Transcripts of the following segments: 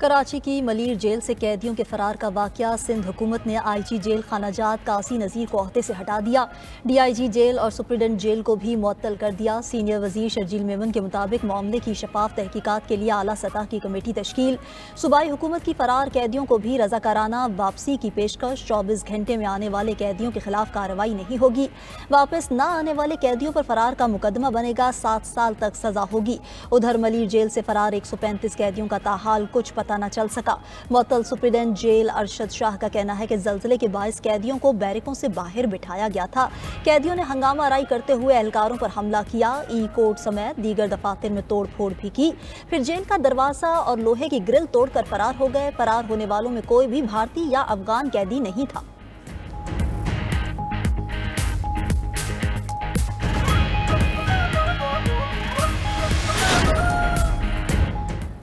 कराची की मलीर जेल से कैदियों के फरार का वाकया सिंध हुकूमत ने आईजी जेल खानाजात कासी नज़ीर को ओहदे से हटा दिया। डीआईजी जेल और सुप्रीडेंट जेल को भी मुअत्तल कर दिया। सीनियर वजीर शर्जील मेमन के मुताबिक मामले की शफाफ तहकीकात के लिए आला सतह की कमेटी तश्कील। सूबाई हुकूमत की फरार कैदियों को भी रजाकाराना वापसी की पेशकश। 24 घंटे में आने वाले कैदियों के खिलाफ कार्रवाई नहीं होगी। वापस न आने वाले कैदियों पर फरार का मुकदमा बनेगा। 7 साल तक सजा होगी। उधर मलीर जेल से फरार 135 कैदियों का ताहाल कुछ पता न चल सका। मुअत्तल सुप्रीडेंट जेल अरशद शाह का कहना है कि जल्जले के बायस कैदियों को बैरकों से बाहर बिठाया गया था। कैदियों ने हंगामा आराई करते हुए एहलकारों पर हमला किया। ई कोर्ट समेत दीगर दफातर में तोड़ फोड़ भी की। फिर जेल का दरवाजा और लोहे की ग्रिल तोड़कर फरार हो गए। फरार होने वालों में कोई भी भारतीय या अफगान कैदी नहीं था।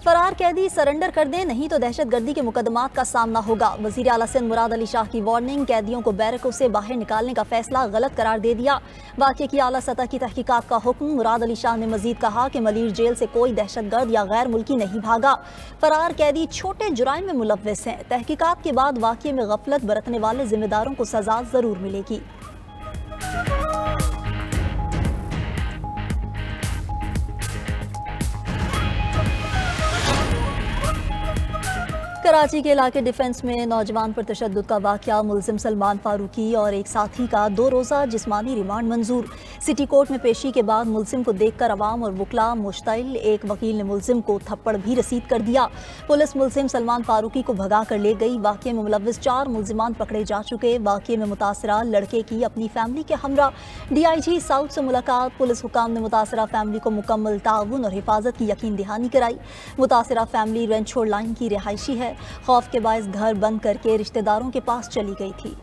फरार कैदी सरेंडर कर दें, नहीं तो दहशतगर्दी के मुकदमात का सामना होगा। वजीर आला सिंध मुराद अली शाह की वार्निंग। कैदियों को बैरकों से बाहर निकालने का फैसला गलत करार दे दिया। वाक़े की आला सतह की तहकीकात का हुक्म। मुराद अली शाह ने मजीद कहा कि मलीर जेल से कोई दहशतगर्द या गैर मुल्की नहीं भागा। फरार कैदी छोटे जुराइम में मुलव्वस हैं। तहकीकात के बाद वाक़े में गफलत बरतने वाले जिम्मेदारों को सजा जरूर मिलेगी। कराची के इलाके डिफेंस में नौजवान पर तशद्दुद का वाकया। मुलजिम सलमान फारूकी और एक साथी का 2 रोज़ा जिस्मानी रिमांड मंजूर। सिटी कोर्ट में पेशी के बाद मुलजिम को देखकर अवाम और वकला मुश्तइल। एक वकील ने मुलजिम को थप्पड़ भी रसीद कर दिया। पुलिस मुलजिम सलमान फारूकी को भगा कर ले गई। वाकये में मुलव्विस 4 मुलजिमान पकड़े जा चुके। वाकये में मुतासरा लड़के की अपनी फैमिली के हमरा डीआईजी साउथ से मुलाकात। पुलिस हुकाम ने मुतासरा फैमिली को मुकम्मल ताउन और हिफाजत की यकीन दहानी कराई। मुतासरा फैमिली रेंचोड़ लाइन की रिहायशी है। खौफ के बायस घर बंद करके रिश्तेदारों के पास चली गई थी।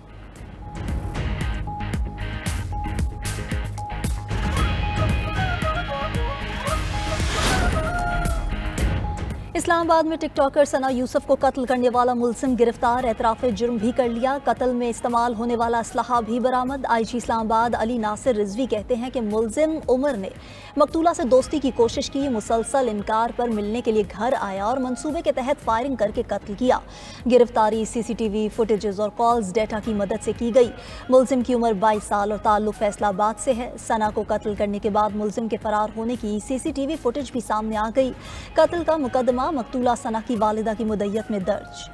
इस्लामाबाद में टिकटॉकर सना यूसुफ को कत्ल करने वाला मुलजिम गिरफ्तार। एतराफ़ जुर्म भी कर लिया। कत्ल में इस्तेमाल होने वाला असलहा भी बरामद। आईजी इस्लामाबाद अली नासिर रिजवी कहते हैं कि मुलजिम उमर ने मकतूला से दोस्ती की कोशिश की। मुसलसल इनकार पर मिलने के लिए घर आया और मंसूबे के तहत फायरिंग करके कत्ल किया। गिरफ्तारी सीसीटीवी फुटेजेस और कॉल्स डेटा की मदद से की गई। मुलजिम की उम्र 22 साल और ताल्लुक फैसलाबाद से है। सना को कत्ल करने के बाद मुलजिम के फरार होने की सीसीटीवी फुटेज भी सामने आ गई। कत्ल का मुकदमा मकतूला सना की वालिदा की मुद्दत में दर्ज।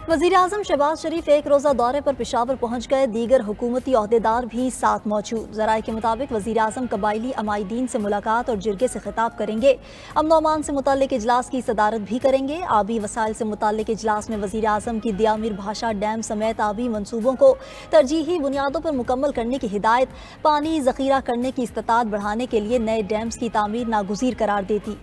वज़ीर-ए-आज़म शहबाज शरीफ एक रोज़ा दौरे पर पेशावर पहुँच गए। दीगर हुकूमती ओहदेदार भी साथ मौजूद। ज़राए के मुताबिक वज़ीर-ए-आज़म कबायली अमायदीन से मुलाकात और जिरगे से खिताब करेंगे। अमन-ओ-अमान से मुताल्लिक इजलास की सदारत भी करेंगे। आबी वसाइल से मुताल्लिक इजलास में वज़ीर-ए-आज़म की दियामिर भाषा डैम समेत आबी मनसूबों को तरजीही बुनियादों पर मुकम्मल करने की हिदायत। पानी ज़ख़ीरा करने की इस्तात बढ़ाने के लिए नए डैम्स की तामीर नागुज़ीर करार देती।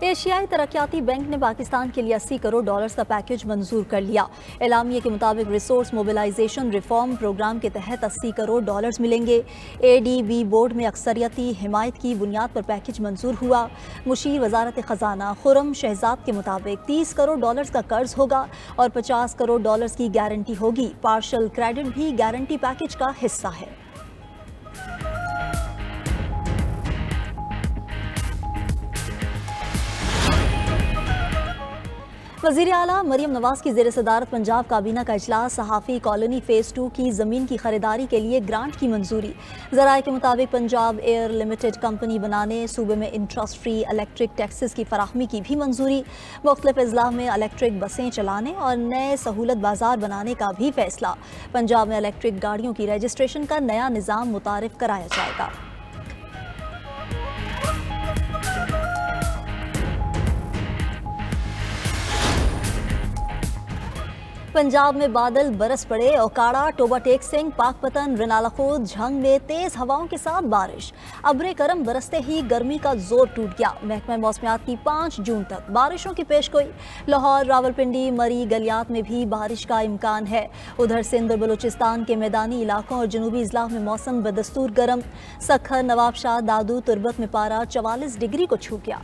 एशियाई तरक्याती बैंक ने पाकिस्तान के लिए $80 करोड़ का पैकेज मंजूर कर लिया। एलामिया के मुताबिक रिसोर्स मोबिलाइजेशन रिफॉर्म प्रोग्राम के तहत $80 करोड़ मिलेंगे। ADB बोर्ड में अक्सरियती हिमायत की बुनियाद पर पैकेज मंजूर हुआ। मुशीर वजारत खजाना खुरम शहजाद के मुताबिक $30 करोड़ का कर्ज होगा और $50 करोड़ की गारंटी होगी। पार्शल क्रेडिट भी गारंटी पैकेज का हिस्सा है। वज़ीर आला मरियम नवाज की ज़ेर सदारत पंजाब काबीना का इजलास। सहाफ़ी कॉलोनी फ़ेज़ 2 की ज़मीन की खरीदारी के लिए ग्रांट की मंजूरी। ज़राए के मुताबिक पंजाब एयर लिमिटेड कंपनी बनाने, सूबे में इंटरेस्ट फ्री इलेक्ट्रिक टैक्सेस की फराहमी की भी मंजूरी। मुख्तलिफ अजला में इलेक्ट्रिक बसें चलाने और नए सहूलत बाजार बनाने का भी फैसला। पंजाब में इलेक्ट्रिक गाड़ियों की रजिस्ट्रेशन का नया निज़ाम मुतारिफ कराया जाएगा। पंजाब में बादल बरस पड़े। ओकाड़ा, टोबा टेक सिंह, पाकपतन, रिनालाखोद, झंग में तेज हवाओं के साथ बारिश। अब्रे करम बरसते ही गर्मी का जोर टूट गया। महकमा मौसमियात की 5 जून तक बारिशों की पेशगोई। लाहौर, रावलपिंडी, मरी, गलियात में भी बारिश का इम्कान है। उधर सिंध और बलूचिस्तान के मैदानी इलाकों और जनूबी अजला में मौसम बदस्तूर गर्म। सखर, नवाबशाह, दादू, तुरबत में पारा 44 डिग्री को छू गया।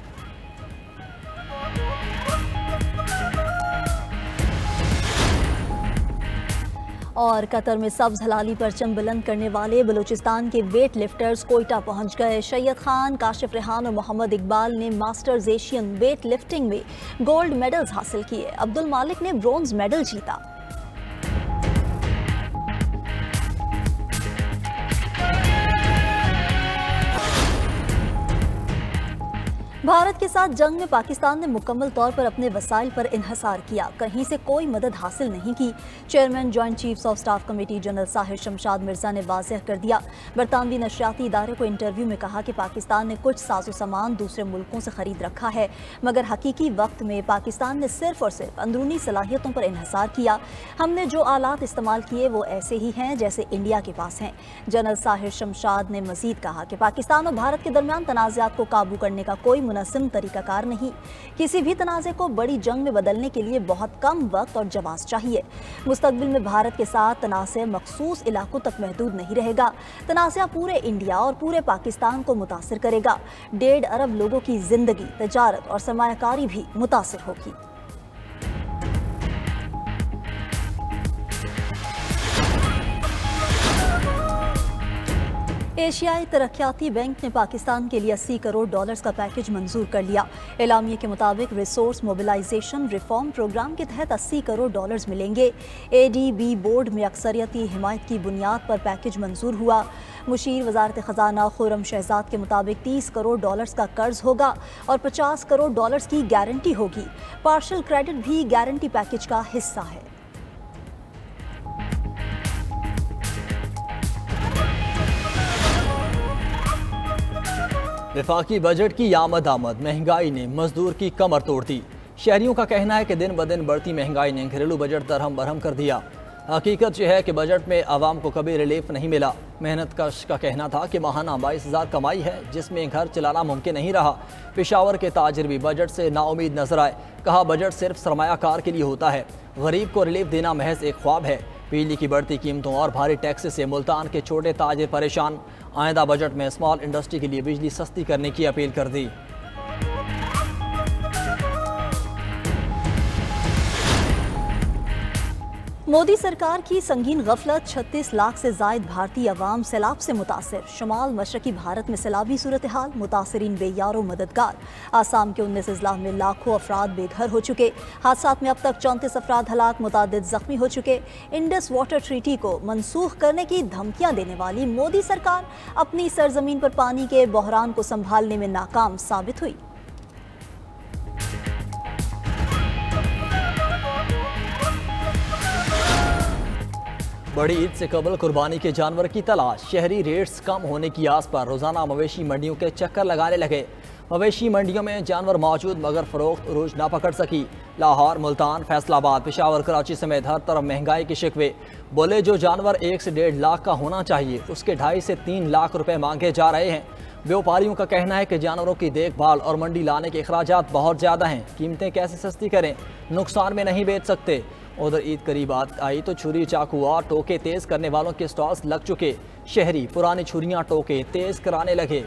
और कतर में सब्ज हलाली परचम बुलंद करने वाले बलूचिस्तान के वेट लिफ्टर्स कोयटा पहुंच गए। सैयद खान, काशिफ रेहान और मोहम्मद इकबाल ने मास्टर्स एशियन वेट लिफ्टिंग में गोल्ड मेडल्स हासिल किए। अब्दुल मालिक ने ब्रोंज मेडल जीता। भारत के साथ जंग में पाकिस्तान ने मुकम्मल तौर पर अपने वसाइल पर इन्हसार किया, कहीं से कोई मदद हासिल नहीं की। Chairman joint chiefs of staff committee general Sahir Shamshad Mirza ने वाज़ेह कर दिया। बरतानवी नशरियाती इदारे को इंटरव्यू में कहा कि पाकिस्तान ने कुछ साजो सामान दूसरे मुल्कों से खरीद रखा है, मगर हकीकी वक्त में पाकिस्तान ने सिर्फ और सिर्फ अंदरूनी सलाहियतों पर इन्हसार किया। हमने जो आलात इस्तेमाल किए वो ऐसे ही हैं जैसे इंडिया के पास हैं। जनरल साहिर शमशाद ने मजीद कहा कि पाकिस्तान और भारत के दरमियान तनाज़ात को काबू करने का कोई मुनस्सिम तरीकाकार नहीं। किसी भी तनाज़े को बड़ी जंग में बदलने के लिए बहुत कम वक्त और जवाब चाहिए। मुस्तकबिल में भारत के साथ तनाज़े मखसूस इलाकों तक महदूद नहीं रहेगा। तनाज़ा पूरे इंडिया और पूरे पाकिस्तान को मुतासिर करेगा। 1.5 अरब लोगों की जिंदगी, तजारत और सरमायाकारी भी मुतासिर होगी। एशियाई तरक्याती बैंक ने पाकिस्तान के लिए 80 करोड़ डॉलर्स का पैकेज मंजूर कर लिया। एलामिया के मुताबिक रिसोर्स मोबिलाइजेशन रिफॉर्म प्रोग्राम के तहत 80 करोड़ डॉलर्स मिलेंगे। ADB बोर्ड में अक्सरियती हिमायत की बुनियाद पर पैकेज मंजूर हुआ। मुशीर वजारत खजाना खुर्रम शहजाद के मुताबिक 30 करोड़ डॉलर्स का कर्ज होगा और 50 करोड़ डॉलर्स की गारंटी होगी। पार्शल क्रेडिट भी गारंटी पैकेज का हिस्सा है। वफाकी बजट की आमद महंगाई ने मजदूर की कमर तोड़ दी। शहरियों का कहना है कि दिन ब दिन बढ़ती महंगाई ने घरेलू बजट दरहम बरहम कर दिया। हकीकत यह है कि बजट में आवाम को कभी रिलीफ नहीं मिला। मेहनत कश का कहना था कि माहाना 22,000 कमाई है, जिसमें घर चलाना मुमकिन नहीं रहा। पेशावर के ताजिर भी बजट से नाउमीद नजर आए। कहा, बजट सिर्फ सरमायाकार के लिए होता है, गरीब को रिलीफ देना महज एक ख्वाब है। बिजली की बढ़ती कीमतों और भारी टैक्स से मुल्तान के छोटे ताजिर परेशान। आइंदा बजट में स्मॉल इंडस्ट्री के लिए बिजली सस्ती करने की अपील कर दी। मोदी सरकार की संगीन गफलत, 36 लाख से जायद भारतीय अवाम सैलाब से मुतासर। शुमाल मशरकी भारत में सैलाबी सूरत हाल, मुतासरीन बेयारो मददगार। आसाम के 19 अजला में लाखों अफराद बेघर हो चुके। हादसात में अब तक 34 अफराद हलाक, मुतादिद जख्मी हो चुके। इंडस वाटर ट्रीटी को मनसूख करने की धमकियां देने वाली मोदी सरकार अपनी सरजमीन पर पानी के बहरान को संभालने में नाकाम साबित हुई। बड़ी ईद से कबल कुर्बानी के जानवर की तलाश। शहरी रेट्स कम होने की आस पर रोजाना मवेशी मंडियों के चक्कर लगाने लगे। मवेशी मंडियों में जानवर मौजूद मगर फरोख्त उरूज ना पकड़ सकी। लाहौर, मुल्तान, फैसलाबाद, पेशावर, कराची समेत हर तरफ महंगाई के शिकवे। बोले जो जानवर 1 से 1.5 लाख का होना चाहिए उसके 2.5 से 3 लाख रुपए मांगे जा रहे हैं। व्यापारियों का कहना है कि जानवरों की देखभाल और मंडी लाने के अखराजात बहुत ज़्यादा हैं। कीमतें कैसे सस्ती करें, नुकसान में नहीं बेच सकते। उधर ईद करीब आई तो छुरी, चाकू और टोके तेज करने वालों के स्टॉल्स लग चुके। शहरी पुरानी छुरियां, टोके तेज कराने लगे।